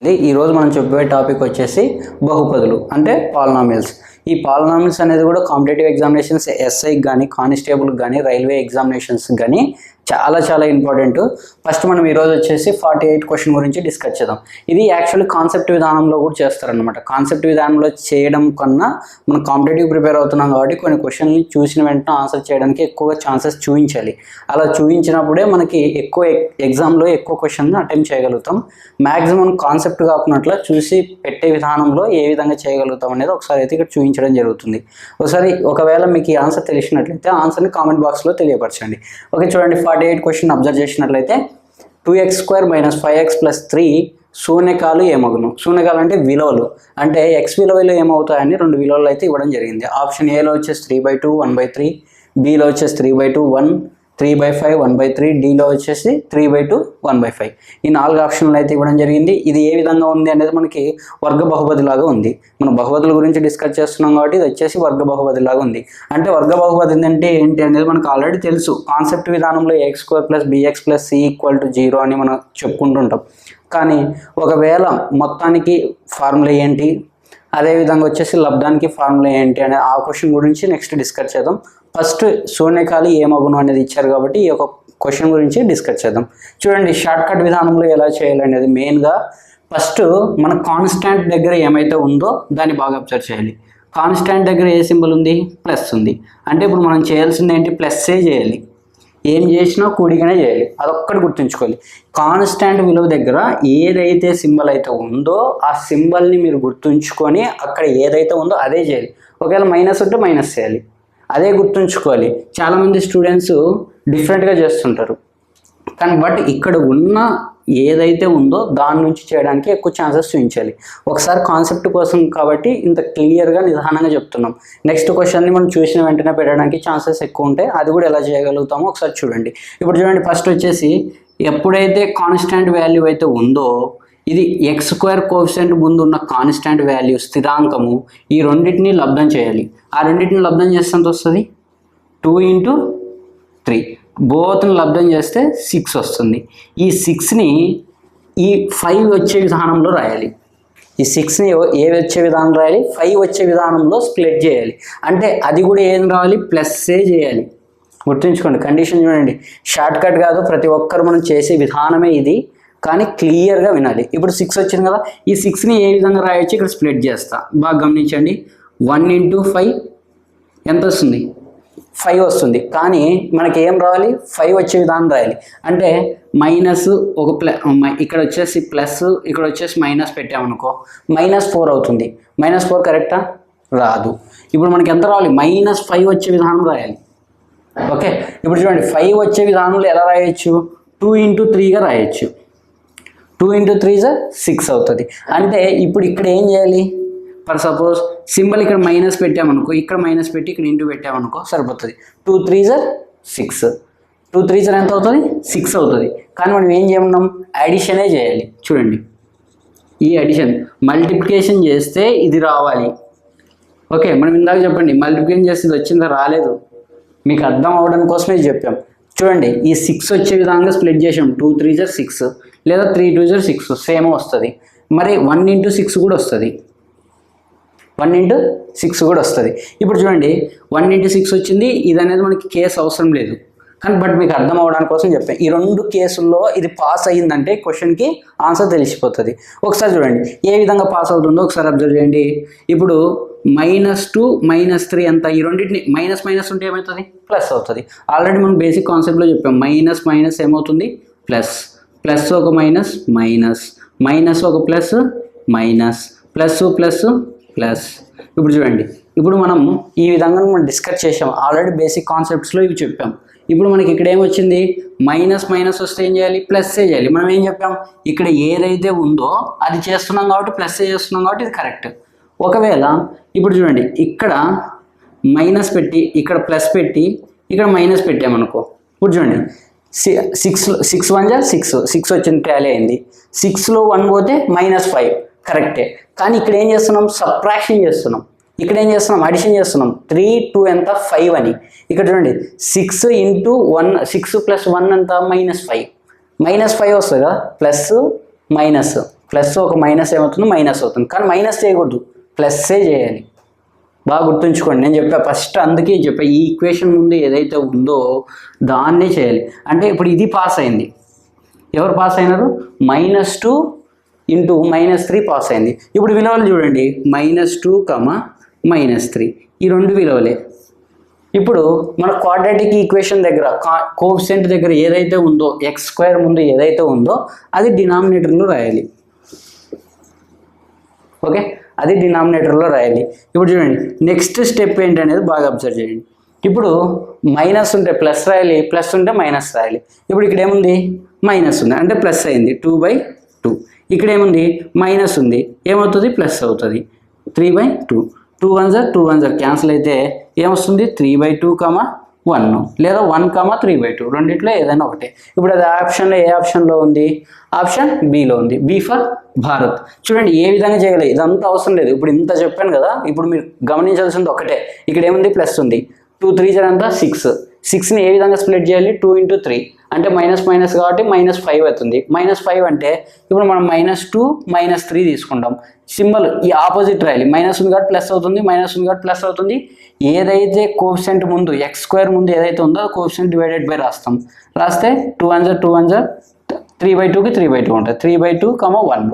ఈ రోజు మనం చెప్పే టాపిక్ వచ్చేసి బహుపదులు అంటే పాలినామియల్స్. ఈ పాలినామియల్స్ అనేది కూడా కాంపిటేటివ్ ఎగ్జామినేషన్స్ ఎస్ఐకి కానీ కానిస్టేబుల్కి కానీ రైల్వే ఎగ్జామినేషన్స్కి కానీ చాలా ఇంపార్టెంట్. ఫస్ట్ మనం ఈరోజు వచ్చేసి 48 క్వశ్చన్ గురించి డిస్కస్ చేద్దాం. ఇది యాక్చువల్లీ కాన్సెప్ట్ విధానంలో కూడా చేస్తారనమాట. కాన్సెప్ట్ విధానంలో చేయడం కన్నా మనం కాంపిటేటివ్ ప్రిపేర్ అవుతున్నాం కాబట్టి కొన్ని క్వశ్చన్ని చూసిన వెంటనే ఆన్సర్ చేయడానికి ఎక్కువగా ఛాన్సెస్ చూపించాలి. అలా చూపించినప్పుడే మనకి ఎక్కువ ఎగ్జామ్లో ఎక్కువ క్వశ్చన్ అటెంప్ట్ చేయగలుగుతాం. మ్యాక్సిమం కాన్సెప్ట్ కాకున్నట్లా చూసి పెట్టే విధానంలో ఏ విధంగా చేయగలుగుతాం అనేది ఒకసారి అయితే ఇక్కడ చూపించడం జరుగుతుంది. ఒకవేళ మీకు ఈ ఆన్సర్ తెలిసినట్లయితే ఆన్సర్ని కామెంట్ బాక్స్లో తెలియపరచండి. ఓకే, చూడండి 48 క్వశ్చన్ అబ్జర్వ్ చేసినట్లయితే 2x² - 5x + 3 శూన్యకాలు ఏమగును. శూన్యకాలు అంటే విలువలు, అంటే ఎక్స్ విలువలు ఏమవుతాయని 2 విలువలు అయితే ఇవ్వడం జరిగింది. ఆప్షన్ ఏలో వచ్చేసి 3/2 1/3, బిలో వచ్చేసి 3/2 1, 3/5 1/3, డీలో వచ్చేసి 3/2 1/5. ఈ 4 ఆప్షన్లు అయితే ఇవ్వడం జరిగింది. ఇది ఏ విధంగా ఉంది అనేది మనకి వర్గ బహుపది లాగా ఉంది. మనం బహుపదుల గురించి డిస్కస్ చేస్తున్నాం కాబట్టి ఇది వచ్చేసి వర్గ బహుపది లాగా ఉంది. అంటే వర్గ బహుపది అంటే ఏంటి అనేది మనకు ఆల్రెడీ తెలుసు. కాన్సెప్ట్ విధానంలో x² + bx + c = 0 అని మనం చెప్పుకుంటుంటాం. కానీ ఒకవేళ మొత్తానికి ఫార్ములా ఏంటి, అదేవిధంగా వచ్చేసి లబ్ధానికి ఫార్ములా ఏంటి అనే ఆ క్వశ్చన్ గురించి నెక్స్ట్ డిస్కస్ చేద్దాం. ఫస్ట్ శూన్యకాలు ఏమగును అనేది ఇచ్చారు కాబట్టి ఈ యొక్క క్వశ్చన్ గురించి డిస్కస్ చేద్దాం. చూడండి షార్ట్ కట్ విధానంలో ఎలా చేయాలనేది మెయిన్గా ఫస్ట్ మన కాన్స్టాంట్ దగ్గర ఏమైతే ఉందో దాన్ని బాగా అబ్జర్వ్ చేయాలి. కాన్స్టాంట్ దగ్గర ఏ సింబల్ ఉంది? ప్లస్ ఉంది. అంటే ఇప్పుడు మనం చేయాల్సింది ఏంటి? ప్లస్సే చేయాలి. ఏం చేసినా కూడికనే చేయాలి. అదొక్కటి గుర్తుంచుకోవాలి. కాన్స్టాంట్ విలువ దగ్గర ఏదైతే సింబల్ అయితే ఉందో ఆ సింబల్ని మీరు గుర్తుంచుకొని అక్కడ ఏదైతే ఉందో అదే చేయాలి. ఒకవేళ మైనస్ ఉంటే మైనస్ చేయాలి. అదే గుర్తుంచుకోవాలి. చాలామంది స్టూడెంట్స్ డిఫరెంట్గా చేస్తుంటారు. కానీ బట్ ఇక్కడ ఉన్న ఏదైతే ఉందో దాని నుంచి చేయడానికి ఎక్కువ ఛాన్సెస్ చూపించాలి. ఒకసారి కాన్సెప్ట్ కోసం కాబట్టి ఇంత క్లియర్గా నిదానంగా చెప్తున్నాం. నెక్స్ట్ క్వశ్చన్ని మనం చూసిన వెంటనే పెట్టడానికి ఛాన్సెస్ ఎక్కువ ఉంటాయి. అది కూడా ఎలా చేయగలుగుతామో ఒకసారి చూడండి. ఇప్పుడు చూడండి, ఫస్ట్ వచ్చేసి ఎప్పుడైతే కాన్స్టాంట్ వాల్యూ అయితే ఉందో ఇది x² కోఎఫిషియంట్ ముందు ఉన్న కాన్స్టాంట్ వాల్యూ స్థిరాంకము, ఈ రెండింటిని లబ్ధం చేయాలి. ఆ రెండింటిని లబ్ధం చేస్తే ఎంత వస్తుంది? 2 × 3. బోత్ని లబ్ధం చేస్తే 6 వస్తుంది. ఈ 6ని ఈ 5 వచ్చే విధానంలో రాయాలి. ఈ 6ని ఏ వచ్చే విధానం రాయాలి? 5 వచ్చే విధానంలో స్ప్లిట్ చేయాలి. అంటే అది కూడా ఏం రావాలి? ప్లస్సే చేయాలి. గుర్తుంచుకోండి, కండిషన్ చూడండి. షార్ట్ కట్ కాదు, ప్రతి ఒక్కరు మనం చేసే విధానమే ఇది. కానీ క్లియర్గా వినాలి. ఇప్పుడు 6 వచ్చింది కదా, ఈ 6ని ఏ విధంగా రాయొచ్చు ఇక్కడ స్ప్లిట్ చేస్తా. బాగా గమనించండి. 1 × 5 ఎంత వస్తుంది? 5 వస్తుంది. కానీ మనకి ఏం రావాలి? 5 వచ్చే విధానం రాయాలి. అంటే మైనస్ ఒక ఇక్కడ వచ్చేసి ప్లస్, ఇక్కడ వచ్చేసి మైనస్ పెట్టామనుకో -4 అవుతుంది. -4 కరెక్టా? రాదు. ఇప్పుడు మనకి ఎంత రావాలి? -5 వచ్చే విధానం రాయాలి. ఓకే, ఇప్పుడు చూడండి 5 వచ్చే విధానంలో ఎలా రాయొచ్చు? 2 × 3గా రాయొచ్చు. 2 × 3 = 6 అవుతుంది. అంటే ఇప్పుడు ఇక్కడ ఏం చేయాలి? ఫర్ సపోజ్ సింబల్ ఇక్కడ మైనస్ పెట్టామనుకో, ఇక్కడ మైనస్ పెట్టి ఇక్కడ ఇంటూ పెట్టామనుకో సరిపోతుంది. 2 × 3 = 6. 2 × 3 = ఎంత అవుతుంది? 6 అవుతుంది. కానీ మనం ఏం చేయమన్నాం? అడిషనే చేయాలి. చూడండి, ఈ అడిషన్ మల్టిప్లికేషన్ చేస్తే ఇది రావాలి. ఓకే, మనం ఇందాక చెప్పండి మల్టిప్లికేషన్ చేస్తే ఇది వచ్చిందా? రాలేదు. మీకు అర్థం అవ్వడం కోసమే చెప్పాం. చూడండి, ఈ 6 వచ్చే విధంగా స్ప్లిట్ చేసాం. 2 × 3 = 6 లేదా 3 × 2 = 6 సేమ్ వస్తుంది. మరి 1 × 6 కూడా వస్తుంది. 1 × 6 కూడా వస్తుంది. ఇప్పుడు చూడండి 1 × 6 వచ్చింది. ఇది అనేది మనకి కేసు అవసరం లేదు, కానీ బట్ మీకు అర్థం అవ్వడానికి కోసం చెప్పాను. ఈ 2 కేసుల్లో ఇది పాస్ అయ్యిందంటే క్వశ్చన్కి ఆన్సర్ తెలిసిపోతుంది. ఒకసారి చూడండి ఏ విధంగా పాస్ అవుతుందో ఒకసారి అబ్జర్వ్ చేయండి. ఇప్పుడు -2 -3 ఎంత? ఈ రెండింటిని మైనస్ ఉంటే ఏమవుతుంది? ప్లస్ అవుతుంది. ఆల్రెడీ మనం బేసిక్ కాన్సెప్ట్లో చెప్పాం. మైనస్ ఏమవుతుంది? ప్లస్. ప్లస్ ఒక మైనస్ ఒక ప్లస్ ప్లస్. ఇప్పుడు చూడండి, ఇప్పుడు మనం ఈ విధంగా మనం డిస్కస్ చేసాం. ఆల్రెడీ బేసిక్ కాన్సెప్ట్స్లో ఇవి చెప్పాం. ఇప్పుడు మనకి ఇక్కడ ఏమొచ్చింది? మైనస్ వస్తే ఏం చేయాలి? ప్లస్సే చేయాలి. మనం ఏం చెప్పాం? ఇక్కడ ఏదైతే ఉందో అది చేస్తున్నాం కాబట్టి ప్లస్సే చేస్తున్నాం కాబట్టి ఇది కరెక్ట్. ఒకవేళ ఇప్పుడు చూడండి ఇక్కడ మైనస్ పెట్టి ఇక్కడ ప్లస్ పెట్టి ఇక్కడ మైనస్ పెట్టామనుకో, ఇప్పుడు చూడండి 6 1 = 6 వచ్చింది, టాలీ అయింది. 6లో 1 పోతే -5 కరెక్టే. కానీ ఇక్కడ ఏం చేస్తున్నాం? సబ్ట్రాక్షన్ చేస్తున్నాం. ఇక్కడ ఏం చేస్తున్నాం? అడిషన్ చేస్తున్నాం. 3 2 ఎంత? 5 అని. ఇక్కడ చూడండి 6 × 1 6 + 1 ఎంత? -5. -5 వస్తుంది కదా, ప్లస్ మైనస్ ప్లస్ ఒక మైనస్ ఏమవుతుంది, మైనస్ అవుతుంది. కానీ మైనస్ చేయకూడదు, ప్లస్సే చేయాలి. బాగా గుర్తుంచుకోండి, నేను చెప్పా ఫస్ట్, అందుకే చెప్పా ఈ ఈక్వేషన్ ముందు ఏదైతే ఉందో దాన్నే చేయాలి. అంటే ఇప్పుడు ఇది పాస్ అయింది, ఎవరు పాస్ అయినారు, -2 ఇంటూ -3 పాస్ అయింది. ఇప్పుడు విలువలు చూడండి, -2, -3 ఈ రెండు విలువలే. ఇప్పుడు మన క్వాడ్రాటిక్ ఈక్వేషన్ దగ్గర కోఎఫిషియంట్ దగ్గర ఏదైతే ఉందో x² ముందు ఏదైతే ఉందో అది డినామినేటర్లో రాయాలి. ఓకే, అది డినామినేటర్లో రాయాలి. ఇప్పుడు చూడండి నెక్స్ట్ స్టెప్ ఏంటనేది బాగా అబ్జర్వ్ చేయండి. ఇప్పుడు మైనస్ ఉంటే ప్లస్ రాయాలి, ప్లస్ ఉంటే మైనస్ రాయాలి. ఇప్పుడు ఇక్కడ ఏముంది, మైనస్ ఉంది అంటే ప్లస్ అయింది 2/2. ఇక్కడ ఏముంది, మైనస్ ఉంది, ఏమవుతుంది, ప్లస్ అవుతుంది 3/2. 2 1 2 క్యాన్సిల్ అయితే ఏమొస్తుంది, 3/2, 1 లేదా 1, 3/2 రెండిట్లో ఏదైనా ఒకటే. ఇప్పుడు అది ఆప్షన్లో ఏ ఆప్షన్లో ఉంది, ఆప్షన్ బిలో ఉంది, బి ఫర్ భారత్. చూడండి ఏ విధంగా చేయగలరు, ఇదంతా అవసరం లేదు. ఇప్పుడు ఇంత చెప్పాను కదా, ఇప్పుడు మీరు గమనించాల్సింది ఒకటే, ఇక్కడ ఏముంది, ప్లస్ ఉంది, 2 3 అంతా 6. 6ని ఏ విధంగా స్ప్లిట్ చేయాలి, 2 × 3 అంటే మైనస్ మైనస్ కాబట్టి -5 అవుతుంది. -5 అంటే ఇప్పుడు మనం -2 -3 తీసుకుంటాం. సింబల్ ఈ ఆపోజిట్ రాయాలి, మైనస్ ఉంది కాబట్టి ప్లస్ అవుతుంది, మైనస్ ఉంది కాబట్టి ప్లస్ అవుతుంది. ఏదైతే కోఎఫిషియంట్ ముందు x² ముందు ఏదైతే ఉందో కోఎఫిషియంట్ డివైడెడ్ బై రాస్తాం. రాస్తే 2 1 2 3/2కి 3/2 ఉంటుంది, 3/2, 1.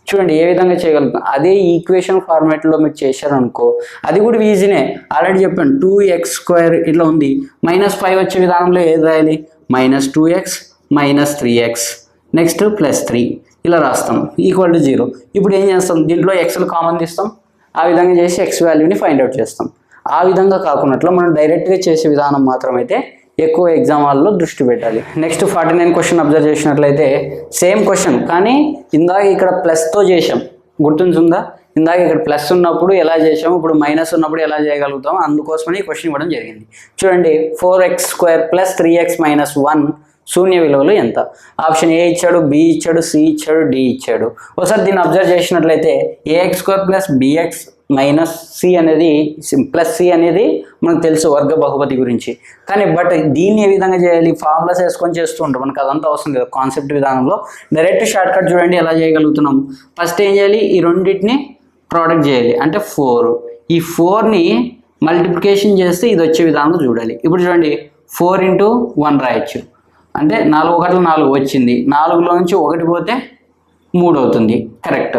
చూడండి ఏ విధంగా చేయగలుగుతాం. అదే ఈక్వేషన్ ఫార్మాట్లో మీరు చేశారనుకో అది కూడా ఈజీనే. ఆల్రెడీ చెప్పాను, 2x² ఇట్లా ఉంది, -5 వచ్చే విధానంలో ఏది రాయాలి, -2x -3x నెక్స్ట్ +3 ఇలా రాస్తాం = 0. ఇప్పుడు ఏం చేస్తాం, దీంట్లో xలు కామన్ తీస్తాం, ఆ విధంగా చేసి x వాల్యూని ఫైండ్ అవుట్ చేస్తాం. ఆ విధంగా కాకున్నట్లు మనం డైరెక్ట్గా చేసే విధానం మాత్రమైతే ఎక్కువ ఎగ్జామ్ హాల్లో దృష్టి పెట్టాలి. నెక్స్ట్ 49 క్వశ్చన్ అబ్జర్వ్ చేసినట్లయితే సేమ్ క్వశ్చన్, కానీ ఇందాక ఇక్కడ ప్లస్తో చేసాం, గుర్తుంచుందా, ఇందాక ఇక్కడ ప్లస్ ఉన్నప్పుడు ఎలా చేసాము, ఇప్పుడు మైనస్ ఉన్నప్పుడు ఎలా చేయగలుగుతాం, అందుకోసమని ఈ క్వశ్చన్ ఇవ్వడం జరిగింది. చూడండి 4x² + 3x - 1 శూన్య విలువలు ఎంత. ఆప్షన్ ఏ ఇచ్చాడు, బి ఇచ్చాడు, సి ఇచ్చాడు, డి ఇచ్చాడు. ఒకసారి దీన్ని అబ్జర్వ్ చేసినట్లయితే ax² + bx - c అనేది +c అనేది మనకు తెలుసు వర్గ బహుపది గురించి. కానీ బట్ దీన్ని ఏ విధంగా చేయాలి, ఫార్ములాస్ వేసుకొని చేస్తూ ఉంటాం, మనకు అదంతా అవసరం లేదు. కాన్సెప్ట్ విధానంలో డైరెక్ట్ షార్ట్ కట్ చూడండి ఎలా చేయగలుగుతున్నాం. ఫస్ట్ ఏం చేయాలి, ఈ రెండింటిని ప్రోడక్ట్ చేయాలి అంటే 4. ఈ 4ని మల్టిప్లికేషన్ చేస్తే ఇది వచ్చే విధానంలో చూడాలి. ఇప్పుడు చూడండి 4 × 1 రాయొచ్చు, అంటే 4 1 4 వచ్చింది, 4లో నుంచి 1 పోతే 3 అవుతుంది, కరెక్ట్.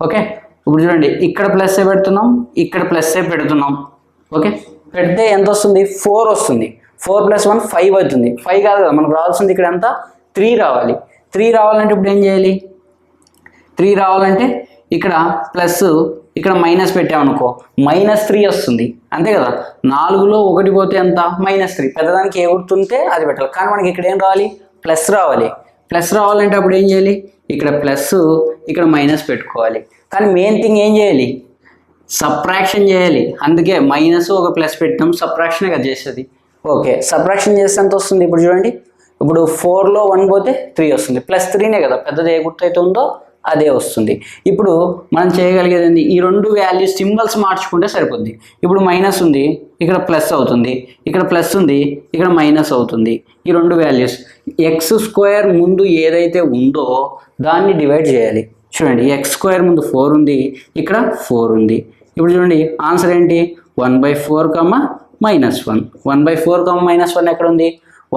ఓకే, ఇప్పుడు చూడండి ఇక్కడ ప్లస్సే పెడుతున్నాం, ఇక్కడ ప్లస్సే పెడుతున్నాం. ఓకే, పెడితే ఎంత వస్తుంది, 4 వస్తుంది. 4 + 1 5 అవుతుంది. 5 కాదు కదా మనకు రావాల్సింది, ఇక్కడ ఎంత 3 రావాలి. 3 రావాలంటే ఇప్పుడు ఏం చేయాలి, 3 రావాలంటే ఇక్కడ ప్లస్ ఇక్కడ మైనస్ పెట్టామనుకో -3 వస్తుంది, అంతే కదా. 4లో 1 పోతే ఎంత, -3. పెద్దదానికి ఏ గుర్తుంటే అది పెట్టాలి. కానీ మనకి ఇక్కడ ఏం రావాలి, ప్లస్ రావాలి. ప్లస్ రావాలంటే అప్పుడు ఏం చేయాలి, ఇక్కడ ప్లస్ ఇక్కడ మైనస్ పెట్టుకోవాలి. కానీ మెయిన్ థింగ్ ఏం చేయాలి, సబ్ట్రాక్షన్ చేయాలి. అందుకే మైనస్ ఒక ప్లస్ పెట్టినాం, సబ్ట్రాక్షన్ కదా చేసేది. ఓకే, సబ్ట్రాక్షన్ చేస్తే ఎంత వస్తుంది, ఇప్పుడు చూడండి, ఇప్పుడు 4లో 1 పోతే 3 వస్తుంది, +3నే కదా, పెద్దది ఏ గుర్తు అయితే ఉందో అదే వస్తుంది. ఇప్పుడు మనం చేయగలిగేది ఏంది, ఈ రెండు వాల్యూస్ సింబల్స్ మార్చుకుంటే సరిపోద్ది. ఇప్పుడు మైనస్ ఉంది, ఇక్కడ ప్లస్ అవుతుంది, ఇక్కడ ప్లస్ ఉంది, ఇక్కడ మైనస్ అవుతుంది. ఈ రెండు వాల్యూస్ x² ముందు ఏదైతే ఉందో దాన్ని డివైడ్ చేయాలి. చూడండి x² ముందు 4 ఉంది, ఇక్కడ 4 ఉంది. ఇప్పుడు చూడండి ఆన్సర్ ఏంటి, 1/4, -1. 1/4, -1 ఎక్కడ ఉంది,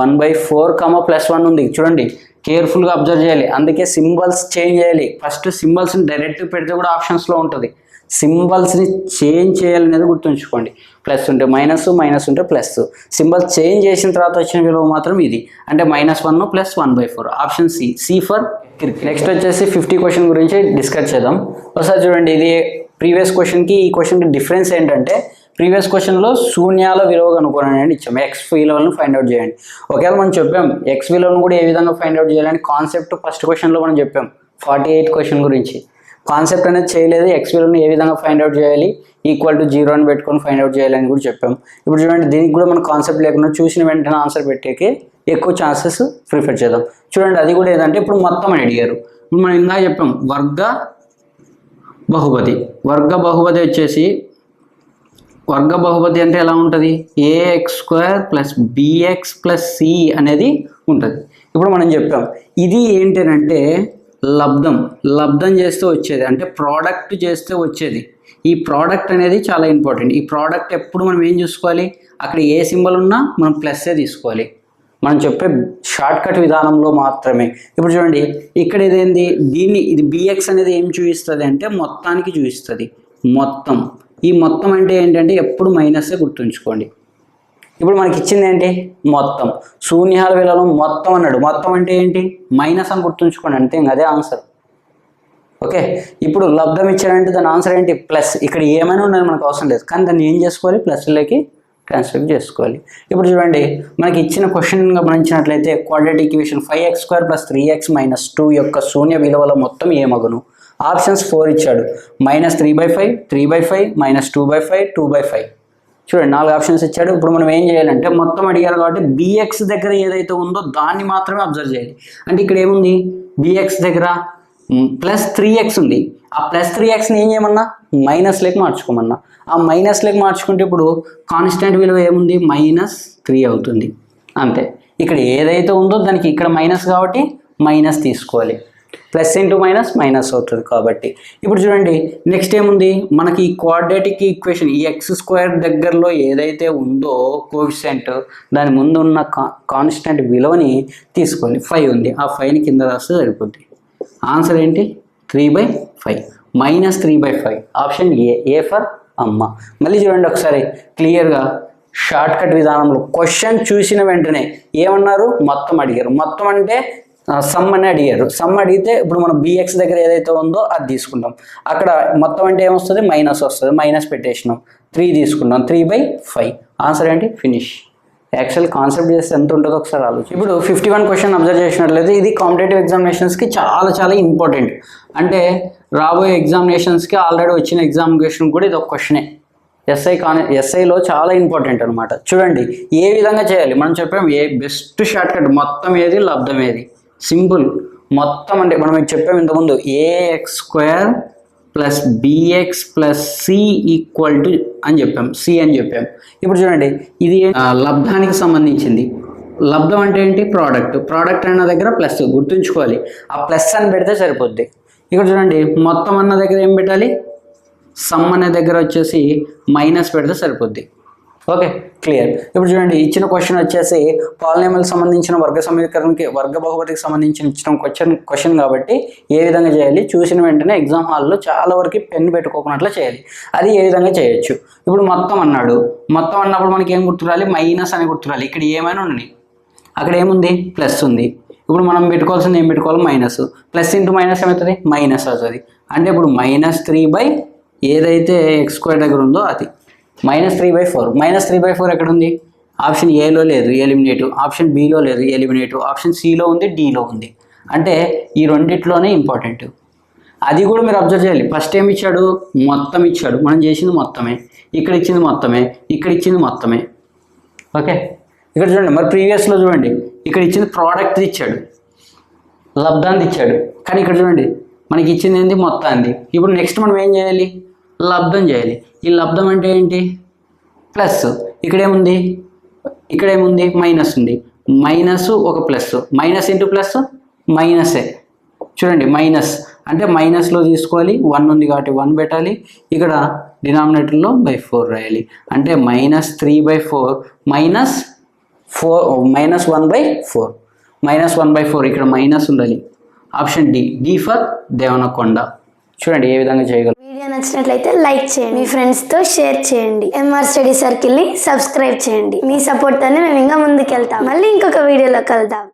1/4, +1 ఉంది. చూడండి కేర్ఫుల్గా అబ్జర్వ్ చేయాలి. అందుకే సింబల్స్ చేంజ్ చేయాలి. ఫస్ట్ సింబల్స్ని డైరెక్ట్ పెడితే కూడా ఆప్షన్స్లో ఉంటుంది, సింబల్స్ని చేంజ్ చేయాలనేది గుర్తుంచుకోండి. ప్లస్ ఉంటే మైనస్, మైనస్ ఉంటే ప్లస్. సింబల్స్ చేంజ్ చేసిన తర్వాత వచ్చిన విలువ మాత్రం ఇది, అంటే -1 + 1/4. Option C for cricket. Next వచ్చేసి 50 క్వశ్చన్ గురించి డిస్కస్ చేద్దాం. ఒకసారి చూడండి, ఇది ప్రీవియస్ క్వశ్చన్కి ఈ క్వశ్చన్కి డిఫరెన్స్ ఏంటంటే, ప్రీవియస్ క్వశ్చన్లో శూన్యాల విలువ కనుక్కోండి ఇచ్చాము, ఎక్స్ విలువలను ఫైండ్ అవుట్ చేయండి. ఒకవేళ మనం చెప్పాం ఎక్స్ విలువలను కూడా ఏ విధంగా ఫైండ్ అవుట్ చేయాలని కాన్సెప్ట్ ఫస్ట్ క్వశ్చన్లో మనం చెప్పాం 48 క్వశ్చన్ గురించి. కాన్సెప్ట్ అనేది చేయలేదు, ఎక్స్ విలువను ఏ విధంగా ఫైండ్ అవుట్ చేయాలి, =0 అని పెట్టుకొని ఫైండ్ అవుట్ చేయాలని కూడా చెప్పాం. ఇప్పుడు చూడండి దీనికి కూడా మన కాన్సెప్ట్ లేకుండా చూసిన వెంటనే ఆన్సర్ పెట్టేకి ఎక్కువ ఛాన్సెస్ ప్రిఫర్ చేద్దాం. చూడండి అది కూడా ఏదంటే ఇప్పుడు మొత్తం అని అడిగారు. ఇప్పుడు మనం ఇందాక చెప్పాం వర్గ బహుపది. వర్గ బహుపది వచ్చేసి వర్గ బహుపది అంటే ఎలా ఉంటుంది, ax² + bx + c అనేది ఉంటుంది. ఇప్పుడు మనం చెప్పాం ఇది ఏంటంటే లబ్ధం చేస్తే వచ్చేది, అంటే ప్రోడక్ట్ చేస్తే వచ్చేది. ఈ ప్రోడక్ట్ అనేది చాలా ఇంపార్టెంట్. ఈ ప్రోడక్ట్ ఎప్పుడు మనం ఏం చూసుకోవాలి, అక్కడ ఏ సింబల్ ఉన్నా మనం ప్లస్సే తీసుకోవాలి, మనం చెప్పే షార్ట్ కట్ విధానంలో మాత్రమే. ఇప్పుడు చూడండి, ఇక్కడ ఇదేంది, ఇది బిఎక్స్ అనేది ఏం చూపిస్తుంది అంటే మొత్తానికి చూపిస్తుంది. మొత్తం, ఈ మొత్తం అంటే ఏంటంటే ఎప్పుడు మైనస్సే గుర్తుంచుకోండి. ఇప్పుడు మనకి ఇచ్చింది ఏంటి, మొత్తం. శూన్యాల విలువలో మొత్తం అన్నాడు, మొత్తం అంటే ఏంటి, మైనస్ అని గుర్తుంచుకోండి, అంతే, అదే ఆన్సర్. ఓకే, ఇప్పుడు లబ్ధం ఇచ్చాడంటే దాని ఆన్సర్ ఏంటి, ప్లస్. ఇక్కడ ఏమైనా ఉన్నది మనకు అవసరం లేదు, కానీ దాన్ని ఏం చేసుకోవాలి, ప్లస్లోకి ట్రాన్స్ఫర్ చేసుకోవాలి. ఇప్పుడు చూడండి, మనకి ఇచ్చిన క్వశ్చన్ గమనించినట్లయితే క్వాడ్రాటిక్ ఈక్వేషన్ 5x² + 3x - 2 యొక్క శూన్య విలువల మొత్తం ఏమగును. ఆప్షన్స్ 4 ఇచ్చాడు, -3/5, 3/5, -2/5, 2/5. చూడండి, 4 ఆప్షన్స్ ఇచ్చాడు. ఇప్పుడు మనం ఏం చేయాలంటే, మొత్తం అడిగారు కాబట్టి బిఎక్స్ దగ్గర ఏదైతే ఉందో దాన్ని మాత్రమే అబ్జర్వ్ చేయాలి. అంటే ఇక్కడ ఏముంది, బిఎక్స్ దగ్గర +3x ఉంది. ఆ +3xని ఏం చేయమన్నా, మైనస్లోకి మార్చుకోమన్నా. ఆ మైనస్లోకి మార్చుకుంటే ఇప్పుడు కాన్స్టెంట్ విలువ ఏముంది, -3 అవుతుంది, అంతే. ఇక్కడ ఏదైతే ఉందో దానికి ఇక్కడ మైనస్ కాబట్టి మైనస్ తీసుకోవాలి. ప్లస్ ఇంటూ మైనస్ మైనస్ అవుతుంది కాబట్టి. ఇప్పుడు చూడండి, నెక్స్ట్ ఏముంది, మనకి ఈ క్వాడ్రాటిక్ ఈక్వేషన్ ఈ x² దగ్గరలో ఏదైతే ఉందో కోఎఫిషియంట్, దాని ముందు ఉన్న కాన్స్టెంట్ విలువని తీసుకోవాలి. 5 ఉంది, ఆ 5ని కింద రాస్తే సరిపోద్ది. ఆన్సర్ ఏంటి, 3/5, -3/5. ఆప్షన్ ఏ ఫర్ అమ్మ. మళ్ళీ చూడండి ఒకసారి క్లియర్గా, షార్ట్ కట్ విధానంలో క్వశ్చన్ చూసిన వెంటనే ఏమన్నారు, మొత్తం అడిగారు. మొత్తం అంటే సమ్ అని అడిగారు. సమ్ అడిగితే ఇప్పుడు మనం బిఎక్స్ దగ్గర ఏదైతే ఉందో అది తీసుకుంటాం. అక్కడ మొత్తం అంటే ఏమొస్తుంది, మైనస్ వస్తుంది, మైనస్ పెట్టేసినాం, 3 తీసుకున్నాం, 3/5. ఆన్సర్ ఏంటి, ఫినిష్. యాక్చువల్ కాన్సెప్ట్ చేస్తే ఎంత ఉంటుందో ఒకసారి ఆలోచన. ఇప్పుడు 51 క్వశ్చన్ అబ్జర్వ్ చేసినట్లయితే ఇది కాంపిటేటివ్ ఎగ్జామినేషన్స్కి చాలా చాలా ఇంపార్టెంట్. అంటే రాబోయే ఎగ్జామినేషన్స్కి ఆల్రెడీ వచ్చిన ఎగ్జామినేషన్ కూడా ఇది ఒక క్వశ్చనే. ఎస్ఐలో చాలా ఇంపార్టెంట్ అనమాట. చూడండి, ఏ విధంగా చేయాలి, మనం చెప్పాం బెస్ట్ షార్ట్ కట్, మొత్తం ఏది, లబ్ధం ఏది, సింపుల్. మొత్తం అంటే మనం చెప్పాము ఇంతకుముందు, ax² + bx + c = అని చెప్పాం, సి అని చెప్పాం. ఇప్పుడు చూడండి, ఇది లబ్ధానికి సంబంధించింది. లబ్ధం అంటే ఏంటి, ప్రోడక్ట్ అన్న దగ్గర ప్లస్ గుర్తుంచుకోవాలి, ఆ ప్లస్ అని పెడితే సరిపోద్ది. ఇక్కడ చూడండి, మొత్తం అన్న దగ్గర ఏం పెట్టాలి, సమ్ అనే దగ్గర వచ్చేసి మైనస్ పెడితే సరిపోద్ది. Okay, clear. ఇప్పుడు చూడండి, ఇచ్చిన క్వశ్చన్ వచ్చేసి పాలినామియల్కి సంబంధించిన వర్గ బహుపదికి సంబంధించిన ఇచ్చిన క్వశ్చన్ కాబట్టి ఏ విధంగా చేయాలి, చూసిన వెంటనే ఎగ్జామ్ హాల్లో చాలా వరకు పెన్ పెట్టుకోకున్నట్లు చేయాలి. అది ఏ విధంగా చేయొచ్చు. ఇప్పుడు మొత్తం అన్నాడు, మొత్తం అన్నప్పుడు మనకి ఏం గుర్తురాలి, మైనస్ అని గుర్తురాలి. ఇక్కడ ఏమైనా ఉన్నాయి, అక్కడ ఏముంది, ప్లస్ ఉంది. ఇప్పుడు మనం పెట్టుకోవాల్సింది ఏం పెట్టుకోవాలి, మైనస్. ప్లస్ ఇంటూ మైనస్ ఏమవుతుంది, మైనస్ అవుతుంది. అంటే ఇప్పుడు -3 ఏదైతే x² దగ్గర ఉందో అది, -3/4. -3/4 ఎక్కడ ఉంది, ఆప్షన్ ఏలో లేదు, ఎలిమినేటివ్. ఆప్షన్ బిలో లేదు, ఎలిమినేటివ్. ఆప్షన్ సిలో ఉంది, డిలో ఉంది. అంటే ఈ రెండిట్లోనే ఇంపార్టెంట్. అది కూడా మీరు అబ్జర్వ్ చేయాలి. ఫస్ట్ ఏమి ఇచ్చాడు, మొత్తం ఇచ్చాడు, మనం చేసింది మొత్తమే. ఇక్కడ ఇచ్చింది మొత్తమే, ఇక్కడ ఇచ్చింది మొత్తమే. ఓకే, ఇక్కడ చూడండి, మరి ప్రీవియస్లో చూడండి, ఇక్కడ ఇచ్చింది ప్రోడక్ట్ ఇచ్చాడు, లబ్ధాన్ని ఇచ్చాడు. కానీ ఇక్కడ చూడండి, మనకి ఇచ్చింది ఏంటి, మొత్తాన్ని. ఇప్పుడు నెక్స్ట్ మనం ఏం చేయాలి, లబ్ధం చేయాలి. ఈ లబ్ధం అంటే ఏంటి, ప్లస్. ఇక్కడేముంది, మైనస్ ఉంది, మైనస్ ఒక ప్లస్, మైనస్ ఇంటూ ప్లస్ మైనసే. చూడండి, మైనస్ అంటే మైనస్లో తీసుకోవాలి, 1 ఉంది కాబట్టి 1 పెట్టాలి. ఇక్కడ డినామినేటర్లో /4 రాయాలి. అంటే -3/4 -1/4 -1/4. ఇక్కడ మైనస్ ఉండాలి. Option D for Devanakonda. చూడండి ఏ విధంగా చేయగలరు. వీడియో నచ్చినట్లయితే లైక్ చేయండి, మీ ఫ్రెండ్స్తో షేర్ చేయండి, ఎంఆర్ స్టడీ సర్కిల్ని సబ్స్క్రైబ్ చేయండి. మీ సపోర్ట్ తోనే మేము ఇంకా ముందుకెళ్తాం. మళ్ళీ ఇంకొక వీడియోలో కలుద్దాం.